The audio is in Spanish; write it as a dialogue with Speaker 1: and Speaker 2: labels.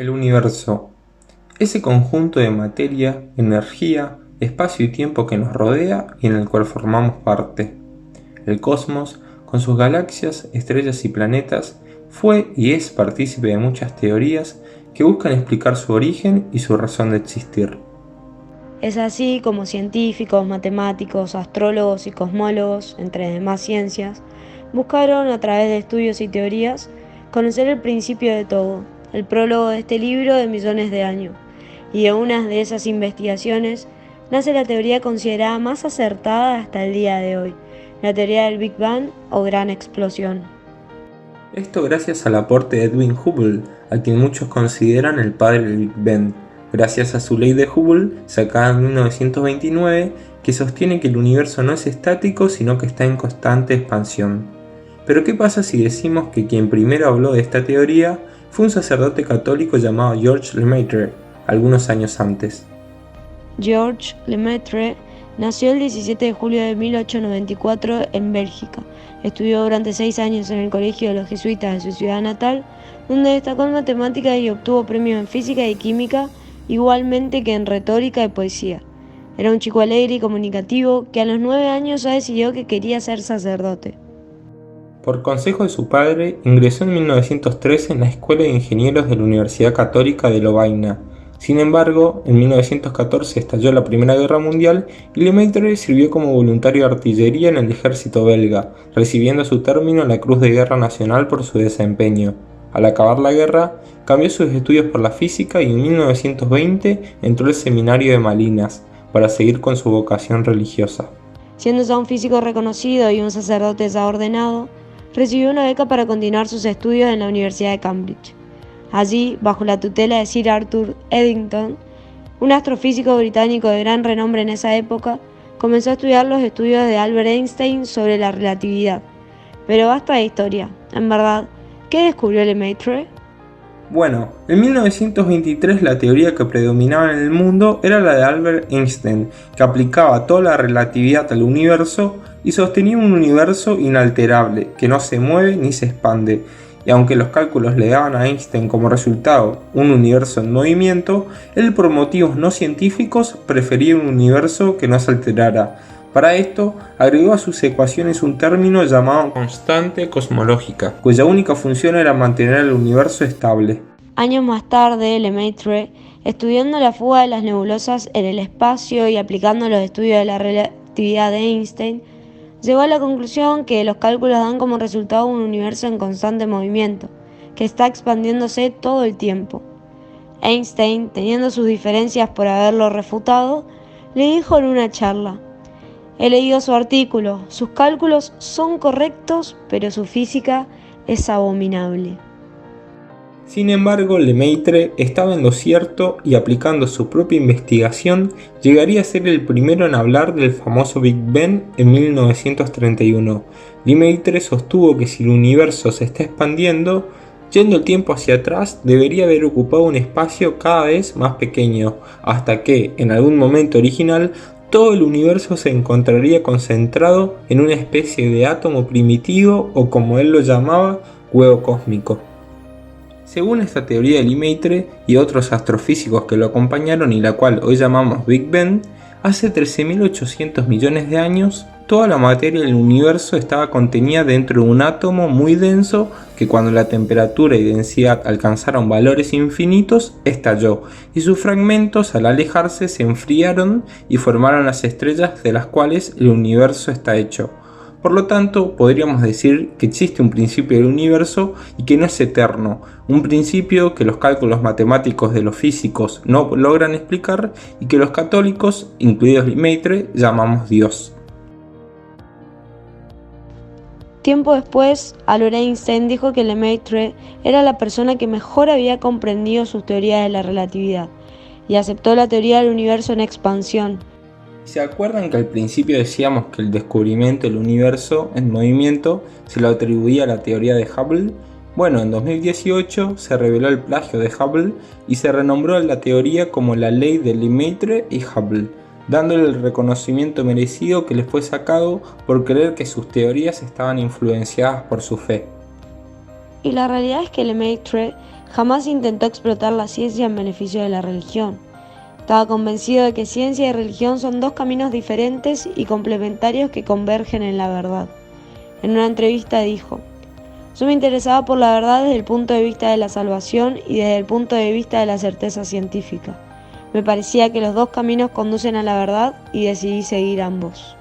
Speaker 1: El universo, ese conjunto de materia, energía, espacio y tiempo que nos rodea y en el cual formamos parte. El cosmos, con sus galaxias, estrellas y planetas, fue y es partícipe de muchas teorías que buscan explicar su origen y su razón de existir.
Speaker 2: Es así como científicos, matemáticos, astrólogos y cosmólogos, entre demás ciencias, buscaron a través de estudios y teorías conocer el principio de todo, el prólogo de este libro de millones de años. Y de una de esas investigaciones nace la teoría considerada más acertada hasta el día de hoy, la teoría del Big Bang o Gran Explosión.
Speaker 1: Esto gracias al aporte de Edwin Hubble, a quien muchos consideran el padre del Big Bang, gracias a su ley de Hubble, sacada en 1929, que sostiene que el universo no es estático sino que está en constante expansión. Pero ¿qué pasa si decimos que quien primero habló de esta teoría fue un sacerdote católico llamado Georges Lemaitre, algunos años antes?
Speaker 2: Georges Lemaitre nació el 17 de julio de 1894 en Bélgica. Estudió durante 6 años en el colegio de los jesuitas de su ciudad natal, donde destacó en matemáticas y obtuvo premios en física y química, igualmente que en retórica y poesía. Era un chico alegre y comunicativo que a los 9 años ya decidió que quería ser sacerdote.
Speaker 1: Por consejo de su padre, ingresó en 1913 en la Escuela de Ingenieros de la Universidad Católica de Lovaina. Sin embargo, en 1914 estalló la Primera Guerra Mundial y Lemaitre sirvió como voluntario de artillería en el ejército belga, recibiendo a su término la Cruz de Guerra Nacional por su desempeño. Al acabar la guerra, cambió sus estudios por la física y en 1920 entró al seminario de Malinas para seguir con su vocación religiosa.
Speaker 2: Siendo ya un físico reconocido y un sacerdote ya ordenado, recibió una beca para continuar sus estudios en la Universidad de Cambridge. Allí, bajo la tutela de Sir Arthur Eddington, un astrofísico británico de gran renombre en esa época, comenzó a estudiar los estudios de Albert Einstein sobre la relatividad. Pero basta de historia. En verdad, ¿qué descubrió Lemaitre?
Speaker 1: Bueno, en 1923 la teoría que predominaba en el mundo era la de Albert Einstein, que aplicaba toda la relatividad al universo y sostenía un universo inalterable, que no se mueve ni se expande, y aunque los cálculos le daban a Einstein como resultado un universo en movimiento, él por motivos no científicos prefería un universo que no se alterara. Para esto, agregó a sus ecuaciones un término llamado constante cosmológica, cuya única función era mantener el universo estable.
Speaker 2: Años más tarde, Lemaitre, estudiando la fuga de las nebulosas en el espacio y aplicando los estudios de la relatividad de Einstein, llegó a la conclusión que los cálculos dan como resultado un universo en constante movimiento, que está expandiéndose todo el tiempo. Einstein, teniendo sus diferencias por haberlo refutado, le dijo en una charla: "He leído su artículo, sus cálculos son correctos, pero su física es abominable".
Speaker 1: Sin embargo, Lemaitre estaba en lo cierto y aplicando su propia investigación llegaría a ser el primero en hablar del famoso Big Bang en 1931. Lemaitre sostuvo que si el universo se está expandiendo, yendo el tiempo hacia atrás debería haber ocupado un espacio cada vez más pequeño, hasta que, en algún momento original, todo el universo se encontraría concentrado en una especie de átomo primitivo o, como él lo llamaba, huevo cósmico. Según esta teoría de Lemaitre y otros astrofísicos que lo acompañaron y la cual hoy llamamos Big Bang, hace 13.800 millones de años, toda la materia del universo estaba contenida dentro de un átomo muy denso que cuando la temperatura y densidad alcanzaron valores infinitos, estalló y sus fragmentos al alejarse se enfriaron y formaron las estrellas de las cuales el universo está hecho. Por lo tanto, podríamos decir que existe un principio del universo y que no es eterno, un principio que los cálculos matemáticos de los físicos no logran explicar y que los católicos, incluidos Lemaitre, llamamos Dios.
Speaker 2: Tiempo después, Albert Einstein dijo que Lemaitre era la persona que mejor había comprendido sus teorías de la relatividad y aceptó la teoría del universo en expansión.
Speaker 1: ¿Se acuerdan que al principio decíamos que el descubrimiento del universo en movimiento se lo atribuía a la teoría de Hubble? Bueno, en 2018 se reveló el plagio de Hubble y se renombró la teoría como la ley de Lemaitre y Hubble, dándole el reconocimiento merecido que les fue sacado por creer que sus teorías estaban influenciadas por su fe.
Speaker 2: Y la realidad es que Lemaitre Jamás intentó explotar la ciencia en beneficio de la religión. Estaba convencido de que ciencia y religión son dos caminos diferentes y complementarios que convergen en la verdad. En una entrevista dijo: "Yo me interesaba por la verdad desde el punto de vista de la salvación y desde el punto de vista de la certeza científica. Me parecía que los dos caminos conducen a la verdad y decidí seguir ambos".